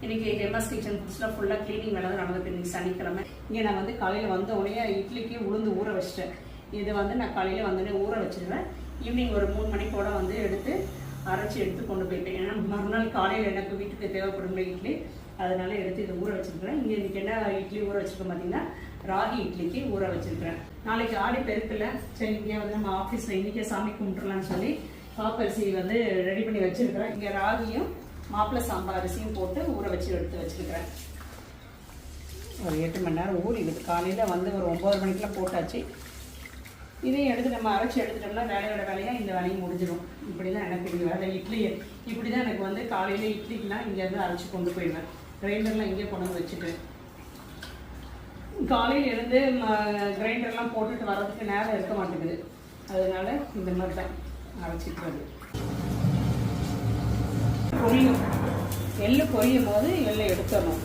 இன்னைக்கு ஹேமாஸ் கிச்சன் ஃபுட்ஸ்ல ஃபுல்லா கிளீனிங் வேலை தான் நடந்துட்டு இன்னைக்கு சனிக்கிழமை. இங்கே நான் வந்து காலையில் வந்த உடனே இட்லிக்கு உளுந்து ஊற வச்சிட்டேன். இது வந்து நான் காலையில் வந்தோடனே ஊற வச்சிருவேன். ஈவினிங் ஒரு 3 மணி போல வந்து எடுத்து அரைச்சி எடுத்து கொண்டு போயிட்டேன். ஏன்னா மறுநாள் காலையில் எனக்கு வீட்டுக்கு தேவைப்படும் இட்லி, அதனால எடுத்து இதை ஊற வச்சிருக்கிறேன். இங்கே இன்னைக்கு என்ன இட்லி ஊற வச்சிருக்கேன் பார்த்தீங்கன்னா ராகி இட்லிக்கு ஊற வச்சிருக்கிறேன். நாளைக்கு ஆடி பெருக்கல, சரி இங்கே வந்து நம்ம ஆஃபீஸில் இன்றைக்கே சாமி கும்பிட்டுலான்னு சொல்லி காப்பரிசி வந்து ரெடி பண்ணி வச்சிருக்கிறேன். இங்கே ராகியும் மாப்பிள்ளை சாம்பார் அரிசியும் போட்டு ஊற வச்சு எடுத்து வச்சுருக்கிறேன். ஒரு 8 மணி நேரம் ஊறிடுது. காலையில் வந்து ஒரு 9 மணிக்கெலாம் போட்டாச்சு. இதையும் எடுத்து நம்ம அரைச்சி எடுத்துட்டோம்னா வேலையாக இந்த வேலையும் முடிஞ்சிடும். இப்படி தான் எனக்கு வேலை. இட்லி இப்படி தான் எனக்கு வந்து காலையில் இட்லிக்கெலாம் இங்கேருந்து அரைச்சி கொண்டு போயிடுவேன். கிரைண்டர்லாம் இங்கே கொண்டு வந்து வச்சுட்டு காலையில் எழுந்து கிரைண்டர்லாம் போட்டுட்டு வர்றதுக்கு நேரம் இருக்க மாட்டேங்குது. அதனால இந்த மாதிரி தான் அரைச்சிக்கிறது. பொரியும் எள்ளு பொரியும் போது எள்ளை எடுத்துடணும்.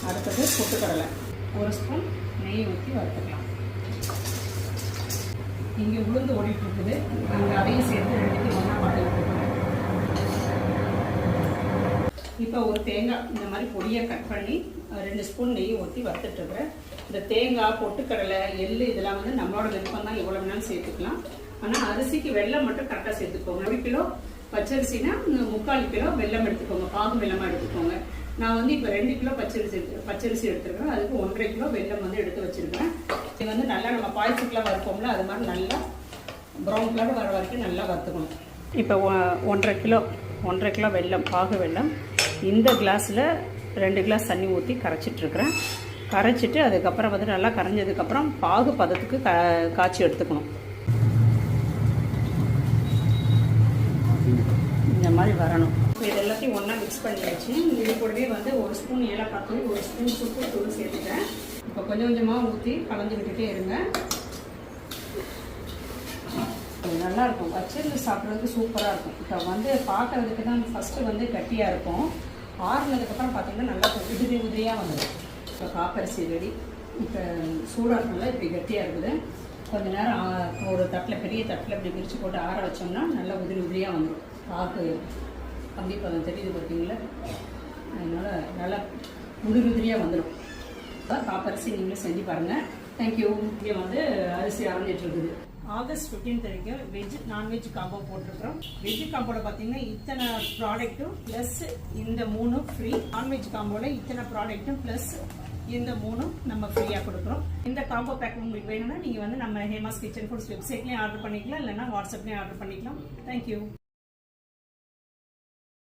அடுத்தது பொட்டுக்கடலை 1 ஸ்பூன் நெய் ஊற்றி வறுத்துக்கலாம். இங்கே உளுந்து ஓடிட்டு இருக்குது, நாங்கள் அதையும் சேர்த்து 2 ஒன்றா பாட்டு விட்டுருக்கோம். இப்போ ஒரு தேங்காய் இந்த மாதிரி பொடியை கட் பண்ணி 2 ஸ்பூன் நெய் ஊற்றி வறுத்துட்ருக்குறேன். இந்த தேங்காய் பொட்டுக்கடலை எள்ளு இதெல்லாம் வந்து நம்மளோட விருப்பம் தான், எவ்வளோ வேணாலும் சேர்த்துக்கலாம். ஆனால் அரிசிக்கு வெல்லம் மட்டும் கரெக்டாக சேர்த்துக்கோங்க. 1 கிலோ பச்சரிசினா 3/4 கிலோ வெல்லம் எடுத்துக்கோங்க, பாகு வெல்லமாக எடுத்துக்கோங்க. நான் வந்து இப்போ 2 கிலோ பச்சரிசி எடுத்துருக்கேன். அதுக்கு 1.5 கிலோ வெல்லம் வந்து எடுத்து வச்சிருக்கேன். இது வந்து நல்லா நம்ம பாயசத்துக்குலாம் வறுப்போம்ல, அது மாதிரி நல்லா ப்ரௌன் கலர் வர வரைக்கும் நல்லா வறுத்துக்கணும். இப்போ 1.5 கிலோ வெல்லம், பாகு வெல்லம் இந்த கிளாஸில் 2 கிளாஸ் தண்ணி ஊற்றி கரைச்சிட்ருக்குறேன். கரைச்சிட்டு அதுக்கப்புறம் வந்து நல்லா கரைஞ்சதுக்கப்புறம் பாகு பதத்துக்கு காய்ச்சி எடுத்துக்கணும். இந்த மாதிரி வரணும். இப்போ இது எல்லாத்தையும் ஒன்றா மிக்ஸ் பண்ணி வச்சு இது கூடவே வந்து 1 ஸ்பூன் ஏலக்காய் தூள், 1 ஸ்பூன் சுக்கு தூள் சேர்த்துட்டேன். இப்போ கொஞ்சம் கொஞ்சமாக ஊற்றி கலந்து விட்டுட்டே இருங்க. நல்லாயிருக்கும், வச்சிருந்து சாப்பிட்றதுக்கு சூப்பராக இருக்கும். இப்போ வந்து பார்க்குறதுக்கு தான் ஃபஸ்ட்டு வந்து கட்டியாக இருக்கும். ஆறுனதுக்கப்புறம் பார்த்தீங்கன்னா நல்லா உதிரியாக வந்துடும். இப்போ காப்பரிசி ரெடி. இப்போ சூடாக இருக்கும்ல, இப்படி கட்டியாக இருக்குது. கொஞ்சம் நேரம் ஒரு தட்டில், பெரிய தட்டில் இப்படி பிரித்து போட்டு ஆற வச்சோம்னா நல்லா உதிரியாக வந்துடும். பாக்கு கண்டிப்பாக அதை தெரியுது பார்த்தீங்களா, அதனால் நல்லா உதிரியாக வந்துடும். அதான் காப்பரிசி நீங்களும் செஞ்சு பாருங்கள். தேங்க்யூ. இங்கே வந்து அரிசி அரைஞ்சிட்ருக்குது. ஆகஸ்ட் 15 வரைக்கும் வெஜ் நான்வெஜ் காம்போ போட்டிருக்கிறோம். வெஜ் காம்போவில் பார்த்தீங்கன்னா இத்தனை ப்ராடக்ட்டும் ப்ளஸ் இந்த 3 ஃப்ரீ. நான்வெஜ் காம்போவில் இத்தனை ப்ராடக்ட்டும் ப்ளஸ் இந்த 3 நம்ம ஃப்ரீயாக கொடுக்குறோம். இந்த காம்போ பேக் உங்களுக்கு வேணும்னா நீங்கள் வந்து நம்ம ஹேமாஸ் கிச்சன் ஃபுட்ஸ் வெப்சைட்லேயும் ஆர்டர் பண்ணிக்கலாம், இல்லைன்னா வாட்ஸ்அப்லேயும் ஆர்டர் பண்ணிக்கலாம். தேங்க்யூ.